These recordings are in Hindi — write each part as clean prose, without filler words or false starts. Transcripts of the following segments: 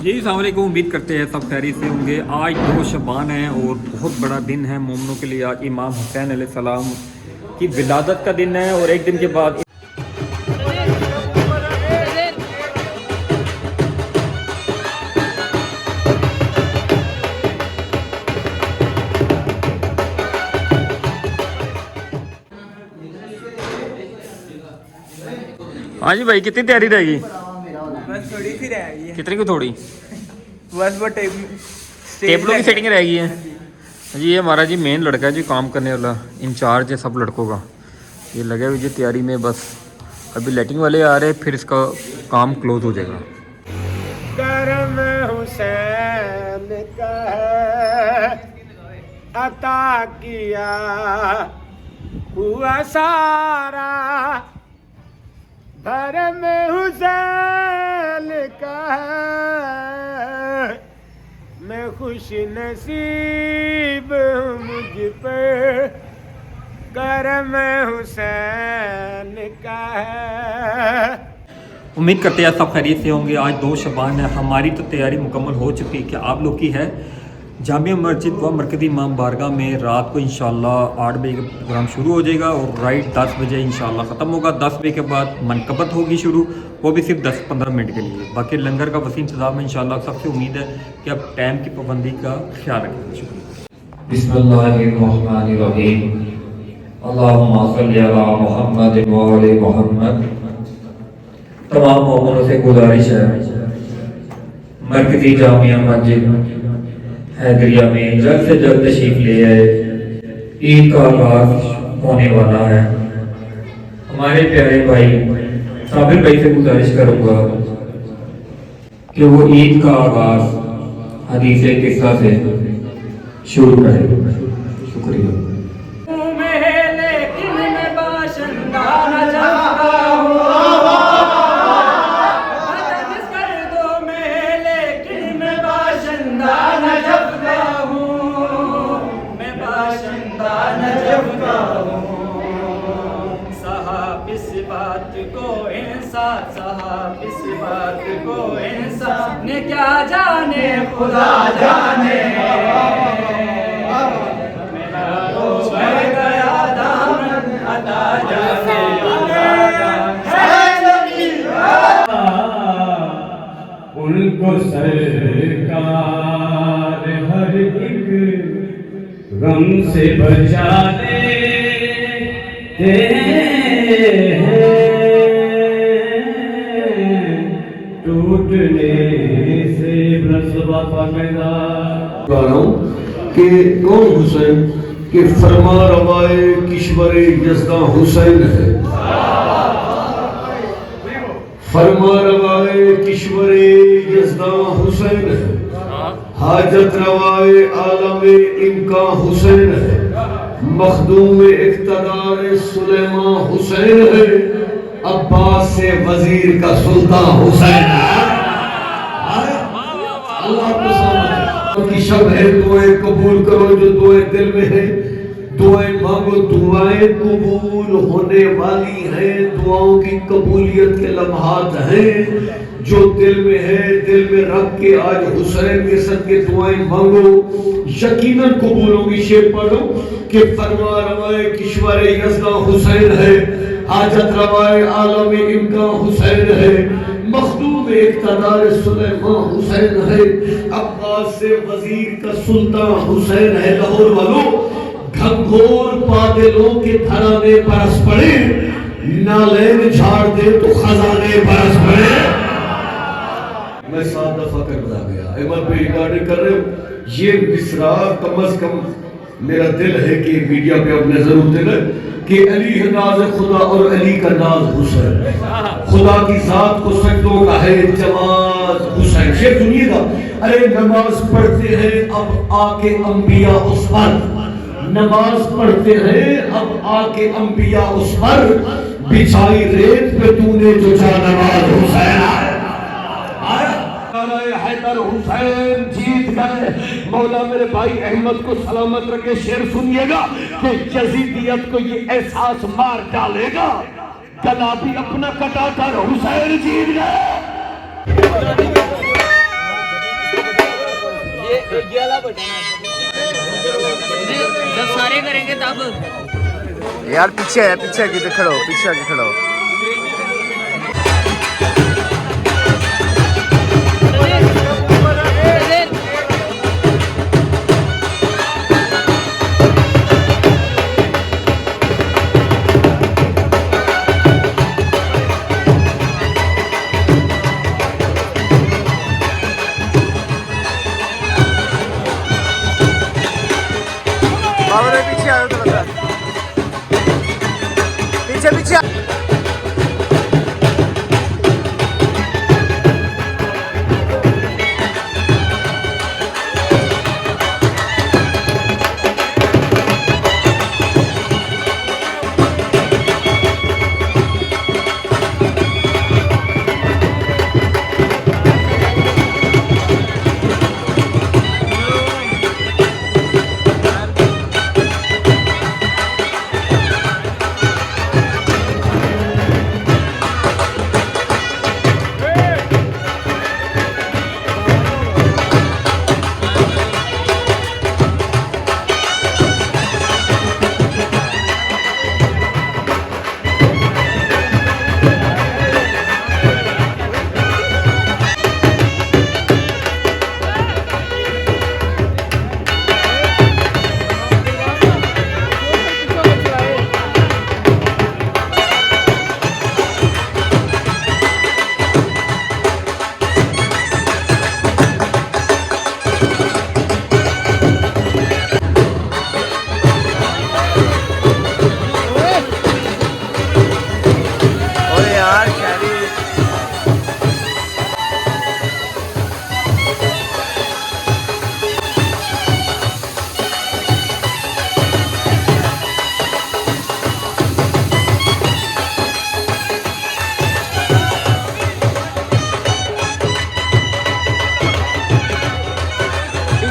जी अस्सलाम वालेकुम। उम्मीद करते हैं सब खैरियत से होंगे। आज 2 शबान है और बहुत बड़ा दिन है मोमिनों के लिए। आज इमाम हुसैन अलैहिस्सलाम की विलादत का दिन है और एक दिन के बाद हाँ जी भाई, कितनी तैयारी रहेगी? बस थोड़ी सी रह गई है। कितनी को थोड़ी? बस वो टेबलों की सेटिंग रहेगी है जी। ये हमारा जी मेन लड़का है जी, काम करने वाला इंचार्ज है सब लड़कों का। ये लगे हुए जी तैयारी में। बस अभी लाइटिंग वाले आ रहे हैं, फिर इसका काम क्लोज हो जाएगा। करम हुसैन का है, अता किया हुआ सारा। धर्म हुसैन का है, मैं खुश नसीब हूँ मुझ पे। करम हुसैन का है। उम्मीद करते हैं सब खैरियत से होंगे। आज 2 शबान है। हमारी तो तैयारी मुकम्मल हो चुकी है कि आप लोग की है। जामिया मस्जिद व मरकज़ी इमाम बारगाह में रात को इंशाल्लाह 8 बजे का प्रोग्राम शुरू हो जाएगा और राइट 10 बजे इंशाल्लाह ख़त्म होगा। 10 बजे के बाद मनकबत होगी शुरू, वो भी सिर्फ 10-15 मिनट के लिए। बाकी लंगर का वसी इंतज़ाम है इंशाल्लाह। सबसे उम्मीद है कि आप टाइम की पाबंदी का ख्याल रखेंगे। शुक्रिया। बिस्मिल्लाहिर्रहमानिर्रहीम। अल्लाहुम्मा सल्लि अला मुहम्मद व आले मुहम्मद। तमाम मोमिनों से गुजारिश है, मरकज़ी जामिया मस्जिद हैदरिया में जल्द से जल्द तशरीफ ले आए। ईद का आगाज होने वाला है। हमारे प्यारे भाई साबिर भाई से गुजारिश करूंगा कि वो ईद का आगाज हदीस किस्सा से शुरू करें। शुक्रिया। ने क्या जाने खुदा जाने, मेरा तो बढ़ गया दामन अता जाने। उनको सरकार हर एक गम से बचाने हैं, टूटने से ब्रसवा पगला कि कौन हुसैन के फरमा रवाए किश्वर यज़दा हुसैन है। फरमा रवाए किश्वर यज़दा हुसैन है। हाजत रवाए आलम इनका हुसैन है। मखदूम इक़्तिदार सुलेमान हुसैन है। अब्बास से वजीर का सुल्तान हुसैन है। अल्लाह को समझ की शब है। दुआएं कबूल करो जो दुआएं दिल में है। दुआएं मांगो, दुआएं कबूल होने वाली हैं। दुआओं की कबूलियत के लम्हात हैं जो दिल में है। दिल में रख के आज हुसैन के सदके दुआएं मांगो, यकीनन कबूल होगी। शेर पढ़ो कि फरमा रवाए किश्वर यज़दा हुसैन है। हाजत रवाए आलम इनका हुसैन है। मखदूम इक़्तिदार सुलेमान हुसैन है। अब्बास से वजीर का सुल्तान हुसैन है। लाहौर वालों, घंघोर बादलों के धराने बरस पड़े, नालैन झाड़ दे तो खजाने बरस पड़े। मैं 7 दफा करबला गया। एमएल पे रिकॉर्डिंग कर रहे हो। ये मिसरा कम अज कम मेरा दिल है कि मीडिया पे अब नजर उतरे कि अली है नाज खुदा और अली का नाज हुसैन। खुदा की जात को सजदों का है जमात हुसैन। शेर सुनिएगा। अरे नमाज पढ़ते हैं अब आके अंबिया उस पर, नमाज पढ़ते हैं अब आके अंबिया उस पर। बिछाई रेत पे तूने जो जानमाज हुसैन हैदर हुसैन जीत गए। मौला मेरे भाई अहमद को सलामत रखे। शेर सुनिएगा कि यजीदियत को ये एहसास मार डालेगा, गला भी अपना कटाकर हुसैन जीत गए। जब सारे करेंगे तब यार पीछे है, पीछे आके खड़ो, पीछे आके खड़ो। बाबा पीछे आओ थोड़ा सा, पीछे पीछे।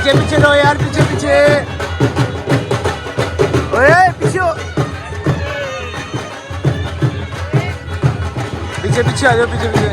पीछे पीछे लो यार, पीछे पीछे। ओए पीछे हो, पीछे पीछे आ जाओ, पीछे पीछे।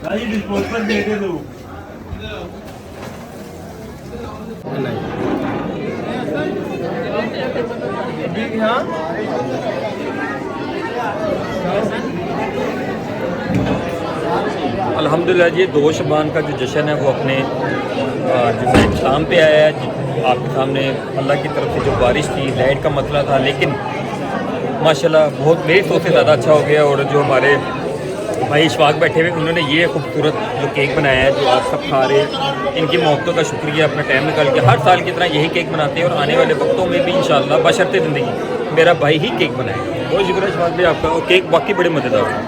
भाई डिस्पोजल दे दे दो अल्हम्दुलिल्लाह जी 2 शबान का जो जश्न है वो अपने जो है इख्तिताम पे आया है। आपके सामने अल्लाह की तरफ से जो बारिश थी, लाइट का मसला था, लेकिन माशाल्लाह बहुत मेरी सोच से ज़्यादा अच्छा हो गया। और जो हमारे भाई इशफाक बैठे हुए, उन्होंने ये खूबसूरत जो केक बनाया है जो आप सब खा रहे हैं, इनकी मोहब्बतों का शुक्रिया। अपना टाइम निकाल के हर साल की तरह यही केक बनाते हैं और आने वाले वक्तों में भी इंशाअल्लाह बशर्ते ज़िंदगी मेरा भाई ही केक बनाएगा। बहुत शुक्रिया इशफाक भाई आपका। और केक बाकी बड़े मज़ेदार है।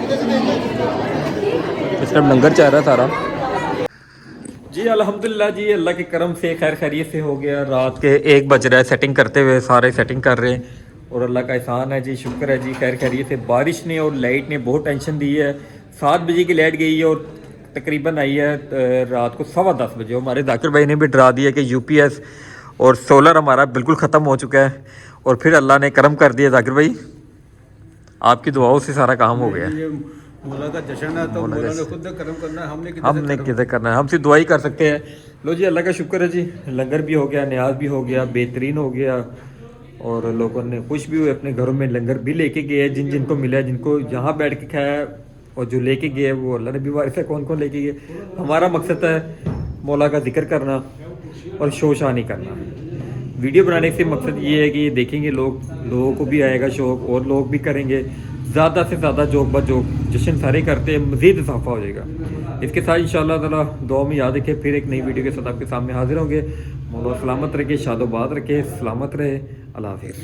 इस टाइम लंगर चाह रहा सारा जी। अल्हम्दुलिल्लाह जी, अल्लाह के करम से खैर खैरियत से हो गया। रात के 1 बज रहा है, सेटिंग करते हुए सारे सेटिंग कर रहे हैं और अल्लाह का एहसान है जी, शुक्र है जी खैर खैरियत से। बारिश ने और लाइट ने बहुत टेंशन दी है। 7 बजे की लाइट गई है और तकरीबन आई है रात को 10:15 बजे। हमारे जाकिर भाई ने भी डरा दिया कि यूपीएस और सोलर हमारा बिल्कुल ख़त्म हो चुका है। और फिर अल्लाह ने करम कर दिया। जाकिर भाई आपकी दुआओं से सारा काम हो गया। मौला का जश्न है तो मौला ने खुद करम करना है, हमने किधर करना है, हम सिर्फ दुआ ही कर सकते हैं। लो जी, अल्लाह का शुक्र है जी, लंगर भी हो गया, न्याज भी हो गया, बेहतरीन हो गया और लोगों ने खुश भी हुए। अपने घरों में लंगर भी लेके गए, जिनको मिला, जिनको यहाँ बैठ के खाया और जो लेके गए वो अल्लाह ने भी वारिस है कौन कौन लेके गए। हमारा मकसद है मौला का जिक्र करना और शोशा नहीं करना। वीडियो बनाने से मकसद ये है कि देखेंगे लोगों को भी आएगा शौक़ और लोग भी करेंगे। ज़्यादा से ज़्यादा जोक ब जोक जश्न सारे करते हैं, मज़ीद इजाफा हो जाएगा। इसके साथ इंशाअल्लाह ताला दुआ में याद रखें, फिर एक नई वीडियो के साथ आपके सामने हाजिर होंगे। मौला सलामत रखे, शादोबाद रखे, सलामत रहे। अल्लाह हाफ़िज़।